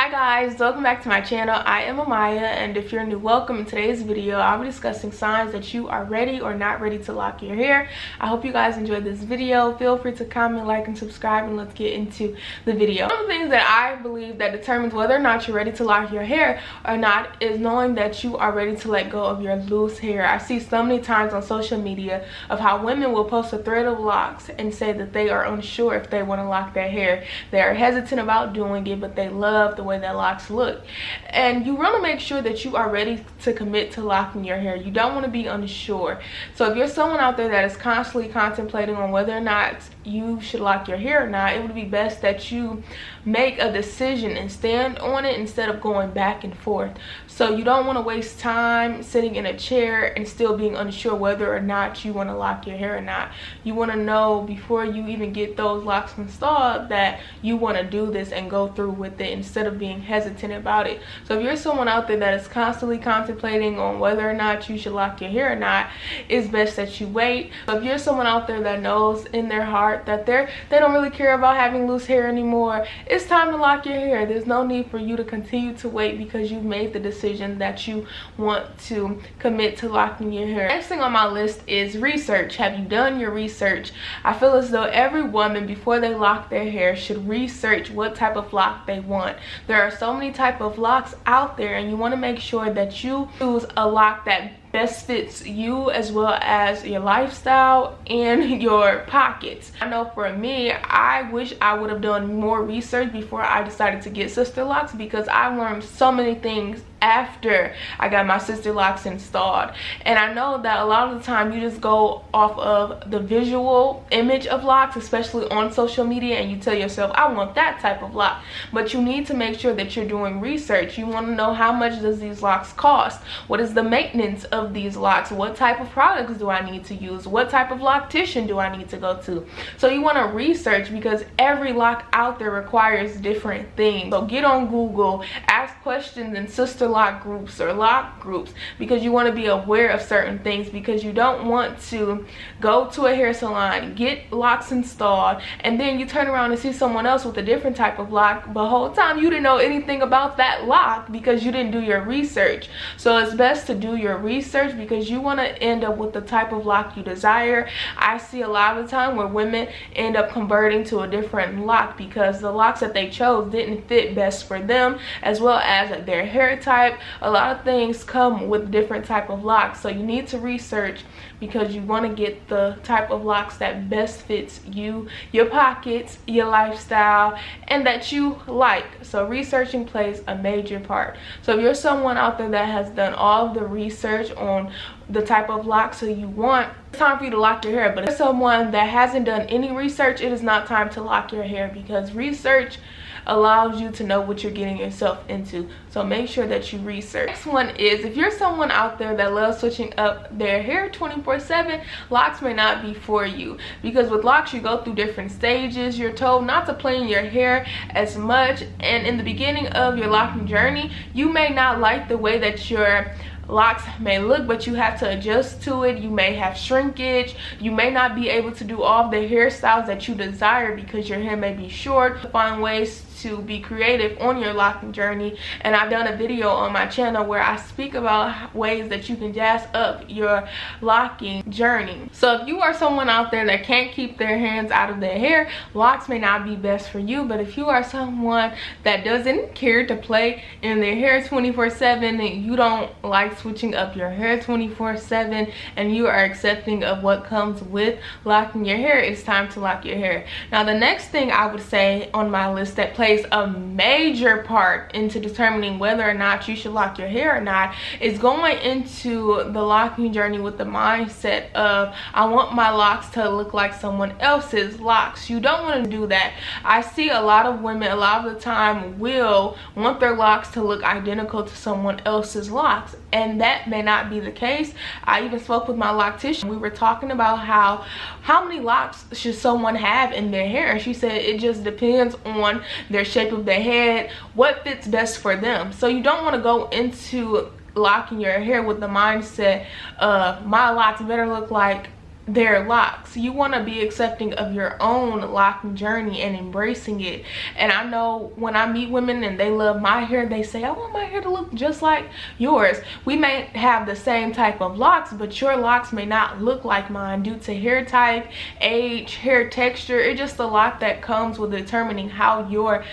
Hi guys, welcome back to my channel. I am Amaya, and if you're new, welcome. In today's video I'll be discussing signs that you are ready or not ready to lock your hair. I hope you guys enjoyed this video. Feel free to comment, like, and subscribe, and let's get into the video. One of the things that I believe that determines whether or not you're ready to lock your hair or not is knowing that you are ready to let go of your loose hair. I see so many times on social media of how women will post a thread of locks and say that they are unsure if they want to lock their hair. They are hesitant about doing it, but they love the way that locks look. And you want to make sure that you are ready to commit to locking your hair. You don't want to be unsure. So if you're someone out there that is constantly contemplating on whether or not you should lock your hair or not, it would be best that you make a decision and stand on it instead of going back and forth. So you don't want to waste time sitting in a chair and still being unsure whether or not you want to lock your hair or not. You want to know before you even get those locks installed that you want to do this and go through with it instead of being hesitant about it. So if you're someone out there that is constantly contemplating on whether or not you should lock your hair or not, it's best that you wait. So if you're someone out there that knows in their heart that they don't really care about having loose hair anymore, it's time to lock your hair. There's no need for you to continue to wait because you've made the decision that you want to commit to locking your hair. Next thing on my list is research. Have you done your research? I feel as though every woman, before they lock their hair, should research what type of lock they want. There are so many type of locks out there, and you want to make sure that you choose a lock that best fits you as well as your lifestyle and your pockets. I know for me, I wish I would have done more research before I decided to get Sisterlocks, because I learned so many things after I got my Sisterlocks installed. And I know that a lot of the time you just go off of the visual image of locks, especially on social media, and you tell yourself, I want that type of lock. But you need to make sure that you're doing research. You want to know, how much does these locks cost? What is the maintenance of these locks? What type of products do I need to use? What type of loctician do I need to go to? So you want to research, because every lock out there requires different things. So get on Google, ask questions in Sisterlock groups or lock groups, because you want to be aware of certain things, because you don't want to go to a hair salon, get locks installed, and then you turn around and see someone else with a different type of lock, but the whole time you didn't know anything about that lock because you didn't do your research. So it's best to do your research, because you want to end up with the type of lock you desire. I see a lot of the time where women end up converting to a different lock because the locks that they chose didn't fit best for them, as well as their hair type. A lot of things come with different type of locks, so you need to research, because you want to get the type of locks that best fits you, your pockets, your lifestyle, and that you like. So researching plays a major part. So if you're someone out there that has done all of the research on the type of locks that you want, it's time for you to lock your hair. But if someone that hasn't done any research, it is not time to lock your hair, because research allows you to know what you're getting yourself into. So make sure that you research. Next one is, if you're someone out there that loves switching up their hair 24/7, locks may not be for you, because with locks you go through different stages. You're told not to play in your hair as much, and in the beginning of your locking journey you may not like the way that your locks may look, but you have to adjust to it. You may have shrinkage. You may not be able to do all of the hairstyles that you desire because your hair may be short. Find ways to be creative on your locking journey, and I've done a video on my channel where I speak about ways that you can jazz up your locking journey. So if you are someone out there that can't keep their hands out of their hair, locks may not be best for you. But if you are someone that doesn't care to play in their hair 24/7, and you don't like switching up your hair 24/7, and you are accepting of what comes with locking your hair, it's time to lock your hair. Now the next thing I would say on my list that plays a major part into determining whether or not you should lock your hair or not is going into the locking journey with the mindset of, I want my locks to look like someone else's locks. You don't want to do that. I see a lot of women a lot of the time will want their locks to look identical to someone else's locks, and that may not be the case. I even spoke with my loctician. We were talking about how many locks should someone have in their hair, and she said it just depends on their shape of their head, what fits best for them. So you don't want to go into locking your hair with the mindset of, my locks better look like their locks. You want to be accepting of your own locking journey and embracing it. And I know when I meet women and they love my hair, they say, I want my hair to look just like yours. We may have the same type of locks, but your locks may not look like mine due to hair type, age, hair texture. It's just a lot that comes with determining how your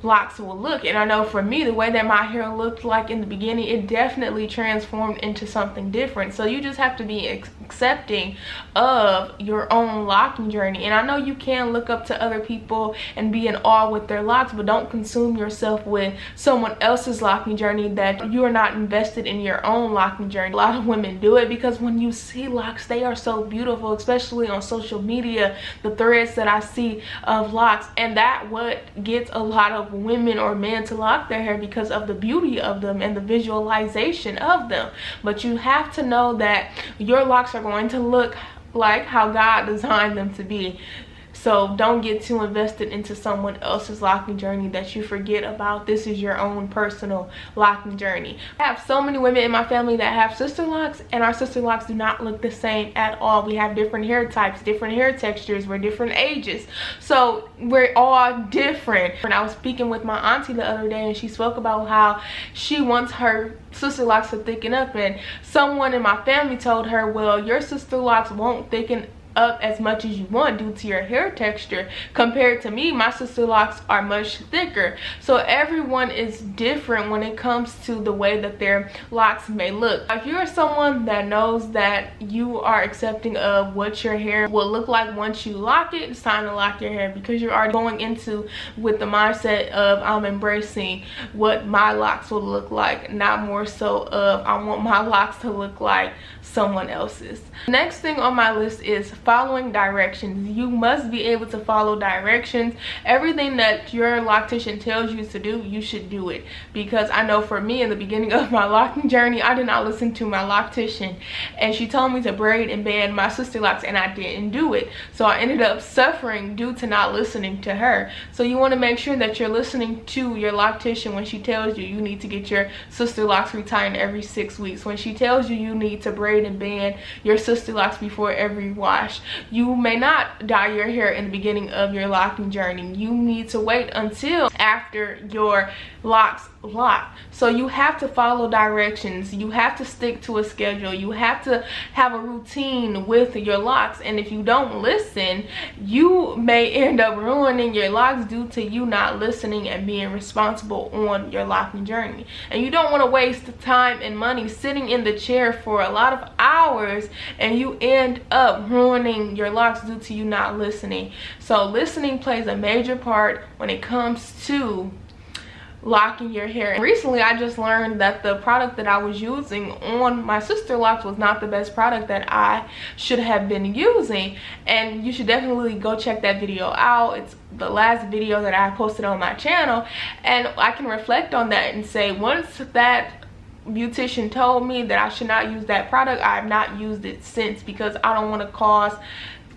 locks will look. And I know for me, the way that my hair looked like in the beginning, it definitely transformed into something different. So you just have to be accepting of your own locking journey. And I know you can look up to other people and be in awe with their locks, but don't consume yourself with someone else's locking journey that you are not invested in your own locking journey. A lot of women do it because when you see locks, they are so beautiful, especially on social media, the threads that I see of locks. And that what gets a lot of women or men to lock their hair, because of the beauty of them and the visualization of them. But you have to know that your locks are going to look like how God designed them to be. So don't get too invested into someone else's locking journey that you forget about. This is your own personal locking journey. I have so many women in my family that have sister locks, and our sister locks do not look the same at all. We have different hair types, different hair textures, we're different ages. So we're all different. And I was speaking with my auntie the other day, and she spoke about how she wants her sister locks to thicken up, and someone in my family told her, well, your sister locks won't thicken up as much as you want due to your hair texture. Compared to me, my sister locks are much thicker. So everyone is different when it comes to the way that their locks may look. If you're someone that knows that you are accepting of what your hair will look like once you lock it, it's time to lock your hair, because you're already going into with the mindset of I'm embracing what my locks will look like, not more so of I want my locks to look like someone else's. Next thing on my list is following directions. You must be able to follow directions. Everything that your loctician tells you to do, you should do it. Because I know for me, in the beginning of my locking journey, I did not listen to my loctician, and she told me to braid and band my sister locks, and I didn't do it. So I ended up suffering due to not listening to her. So you want to make sure that you're listening to your loctician when she tells you you need to get your sister locks retightened every 6 weeks, when she tells you you need to braid and band your sister locks before every wash. You may not dye your hair in the beginning of your locking journey. You need to wait until after your locks lock. So you have to follow directions. You have to stick to a schedule. You have to have a routine with your locks, and if you don't listen, you may end up ruining your locks due to you not listening and being responsible on your locking journey. And you don't want to waste time and money sitting in the chair for a lot of hours, and you end up ruining your locks due to you not listening. So listening plays a major part when it comes to locking your hair. And recently I just learned that the product that I was using on my sister locks was not the best product that I should have been using, and you should definitely go check that video out. It's the last video that I posted on my channel, and I can reflect on that and say, once that beautician told me that I should not use that product, I have not used it since, because I don't want to cause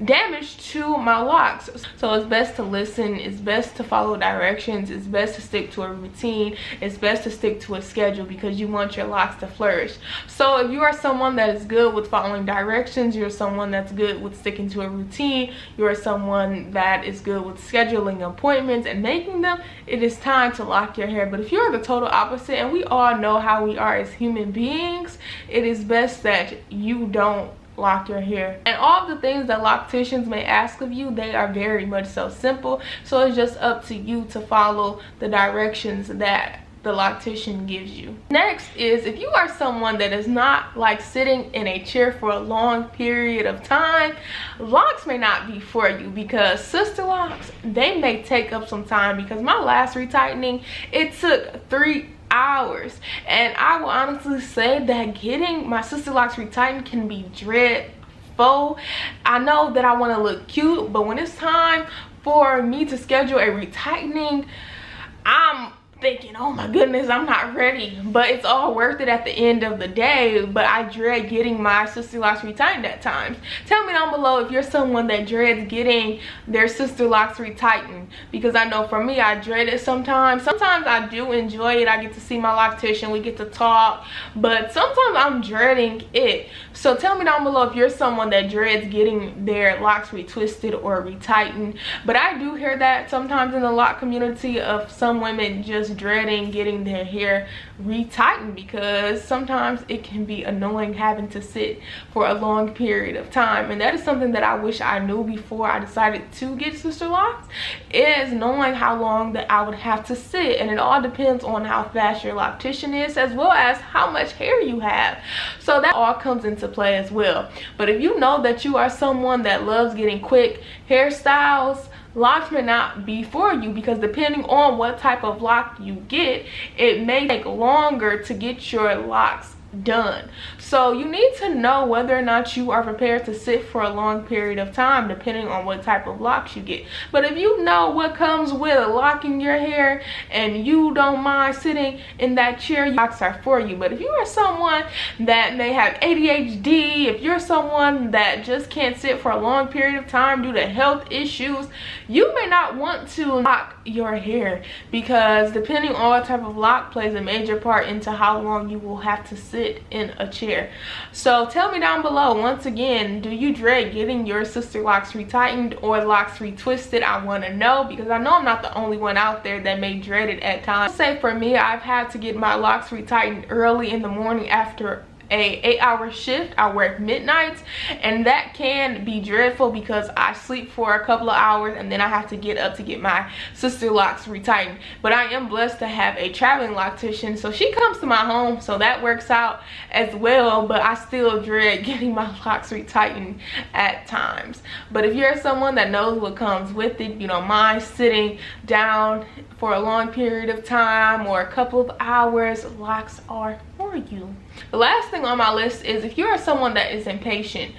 damage to my locks. So it's best to listen, it's best to follow directions, it's best to stick to a routine, it's best to stick to a schedule, because you want your locks to flourish. So if you are someone that is good with following directions, you're someone that's good with sticking to a routine, you're someone that is good with scheduling appointments and making them, it is time to lock your hair. But if you're the total opposite, and we all know how we are as human beings, it is best that you don't lock your hair. And all of the things that locticians may ask of you, they are very much so simple. So it's just up to you to follow the directions that the loctician gives you. Next is, if you are someone that is not like sitting in a chair for a long period of time, locks may not be for you, because sister locks, they may take up some time. Because my last retightening, it took 3 hours, and I will honestly say that getting my sister locks retightened can be dreadful. I know that I want to look cute, but when it's time for me to schedule a retightening, I'm thinking, oh my goodness, I'm not ready, but it's all worth it at the end of the day. But I dread getting my sister locks retightened at times. Tell me down below if you're someone that dreads getting their sister locks retightened, because I know for me, I dread it sometimes. Sometimes I do enjoy it. I get to see my loctician, we get to talk, but sometimes I'm dreading it. So tell me down below if you're someone that dreads getting their locks retwisted or retightened. But I do hear that sometimes in the lock community of some women just dreading getting their hair retightened, because sometimes it can be annoying having to sit for a long period of time. And that is something that I wish I knew before I decided to get sister locks, is knowing how long that I would have to sit. And it all depends on how fast your loctician is, as well as how much hair you have. So that all comes into play as well. But if you know that you are someone that loves getting quick hairstyles, locks may not be for you, because depending on what type of lock you get, it may take longer to get your locks done. So you need to know whether or not you are prepared to sit for a long period of time, depending on what type of locks you get. But if you know what comes with locking your hair and you don't mind sitting in that chair, locks are for you. But if you are someone that may have ADHD, if you're someone that just can't sit for a long period of time due to health issues, you may not want to lock your hair, because depending on what type of lock plays a major part into how long you will have to sit in a chair. So tell me down below, once again, do you dread getting your sister locks retightened or locks retwisted? I want to know, because I know I'm not the only one out there that may dread it at times. Say for me, I've had to get my locks retightened early in the morning after a 8-hour shift. I work midnights, and that can be dreadful because I sleep for a couple of hours and then I have to get up to get my sister locks retightened. But I am blessed to have a traveling loctician, so she comes to my home, so that works out as well. But I still dread getting my locks retightened at times. But if you're someone that knows what comes with it, you don't mind sitting down for a long period of time or a couple of hours, locks are for you. The last thing on my list is, if you are someone that is impatient,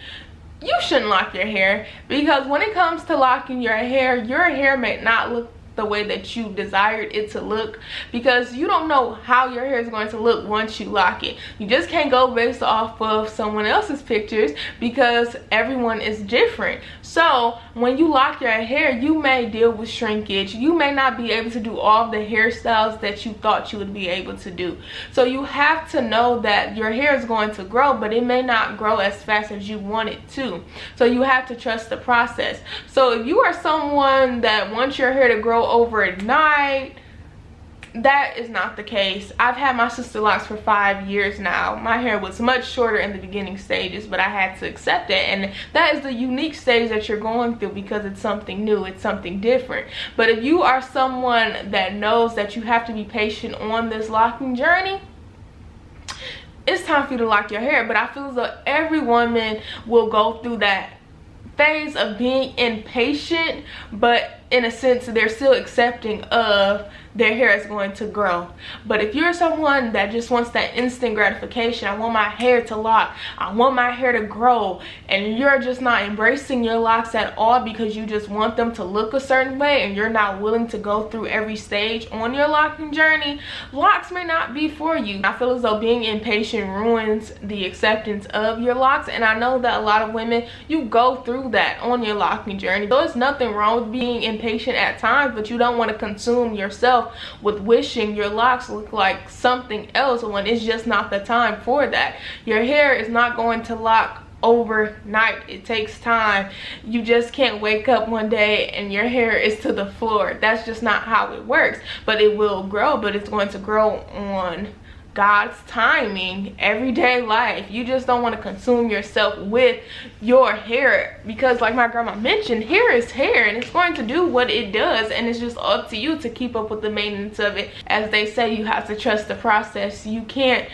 you shouldn't lock your hair, because when it comes to locking your hair may not look the way that you desired it to look, because you don't know how your hair is going to look once you lock it. You just can't go based off of someone else's pictures, because everyone is different. So when you lock your hair, you may deal with shrinkage. You may not be able to do all the hairstyles that you thought you would be able to do. So you have to know that your hair is going to grow, but it may not grow as fast as you want it to. So you have to trust the process. So if you are someone that wants your hair to grow overnight, that is not the case. I've had my sister locks for 5 years now. My hair was much shorter in the beginning stages, but I had to accept it. And that is the unique stage that you're going through, because it's something new, it's something different. But if you are someone that knows that you have to be patient on this locking journey, it's time for you to lock your hair. But I feel as though every woman will go through that phase of being impatient, but in a sense they're still accepting of their hair is going to grow. But if you're someone that just wants that instant gratification, I want my hair to lock, I want my hair to grow, and you're just not embracing your locks at all because you just want them to look a certain way, and you're not willing to go through every stage on your locking journey, locks may not be for you. I feel as though being impatient ruins the acceptance of your locks, and I know that a lot of women, you go through that on your locking journey. So there's nothing wrong with being impatient at times, but you don't want to consume yourself with wishing your locks look like something else when it's just not the time for that. Your hair is not going to lock overnight. It takes time. You just can't wake up one day and your hair is to the floor. That's just not how it works. But it will grow, but it's going to grow on God's timing, everyday life. You just don't want to consume yourself with your hair, because like my grandma mentioned, hair is hair and it's going to do what it does, and it's just up to you to keep up with the maintenance of it. As they say, you have to trust the process. You can't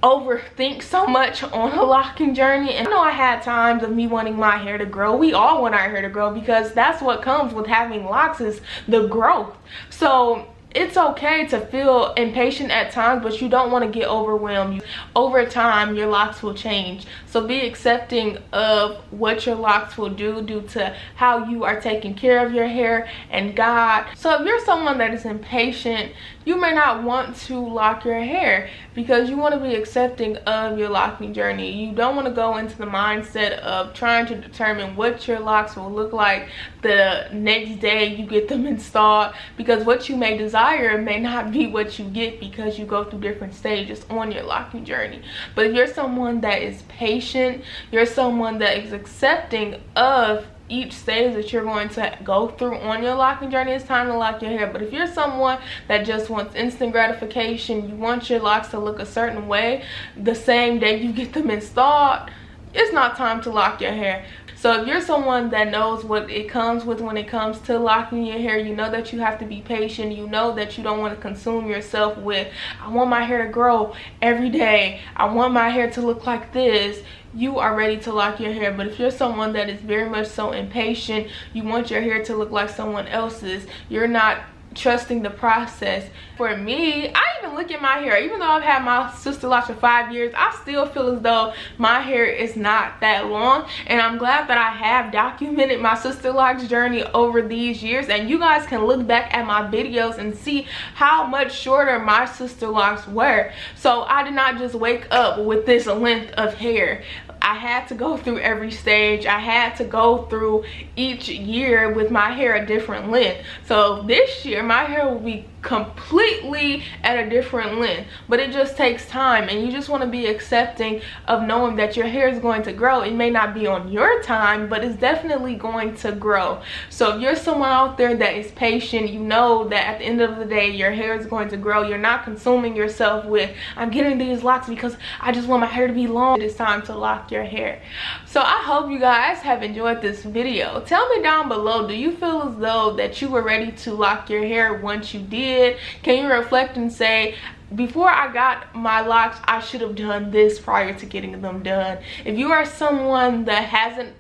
overthink so much on a locking journey. And I know I had times of me wanting my hair to grow. We all want our hair to grow, because that's what comes with having locks, is the growth. So it's okay to feel impatient at times, but you don't want to get overwhelmed. Over time, your locks will change. So be accepting of what your locks will do due to how you are taking care of your hair and God. So if you're someone that is impatient, you may not want to lock your hair because you want to be accepting of your locking journey. You don't want to go into the mindset of trying to determine what your locks will look like the next day you get them installed, because what you may desire may not be what you get because you go through different stages on your locking journey. But if you're someone that is patient, you're someone that is accepting of each stage that you're going to go through on your locking journey, it's time to lock your hair. But if you're someone that just wants instant gratification, you want your locks to look a certain way the same day you get them installed, it's not time to lock your hair. So if you're someone that knows what it comes with when it comes to locking your hair, you know that you have to be patient. You know that you don't want to consume yourself with, I want my hair to grow every day, I want my hair to look like this. You are ready to lock your hair. But if you're someone that is very much so impatient, you want your hair to look like someone else's, you're not trusting the process. For me, I even look at my hair, even though I've had my sister locks for 5 years, I still feel as though my hair is not that long. And I'm glad that I have documented my sister locks journey over these years, and you guys can look back at my videos and see how much shorter my sister locks were. So I did not just wake up with this length of hair. I had to go through every stage. I had to go through each year with my hair a different length. So this year my hair will be completely at a different length, but it just takes time, and you just want to be accepting of knowing that your hair is going to grow. It may not be on your time, but it's definitely going to grow. So if you're someone out there that is patient, you know that at the end of the day your hair is going to grow. You're not consuming yourself with, I'm getting these locks because I just want my hair to be long. It is time to lock your hair. So I hope you guys have enjoyed this video. Tell me down below, do you feel as though that you were ready to lock your hair once you did? Can you reflect and say, before I got my locks, I should have done this prior to getting them done? If you are someone that hasn't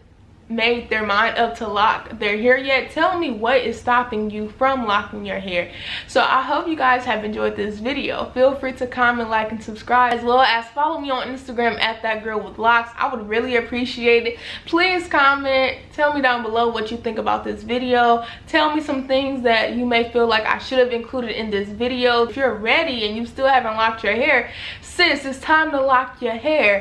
made their mind up to lock their hair yet, tell me what is stopping you from locking your hair. So I hope you guys have enjoyed this video. Feel free to comment, like, and subscribe, as well as follow me on Instagram at thatgirlwithlocks. I would really appreciate it. Please comment, tell me down below what you think about this video. Tell me some things that you may feel like I should have included in this video. If you're ready and you still haven't locked your hair, sis, it's time to lock your hair.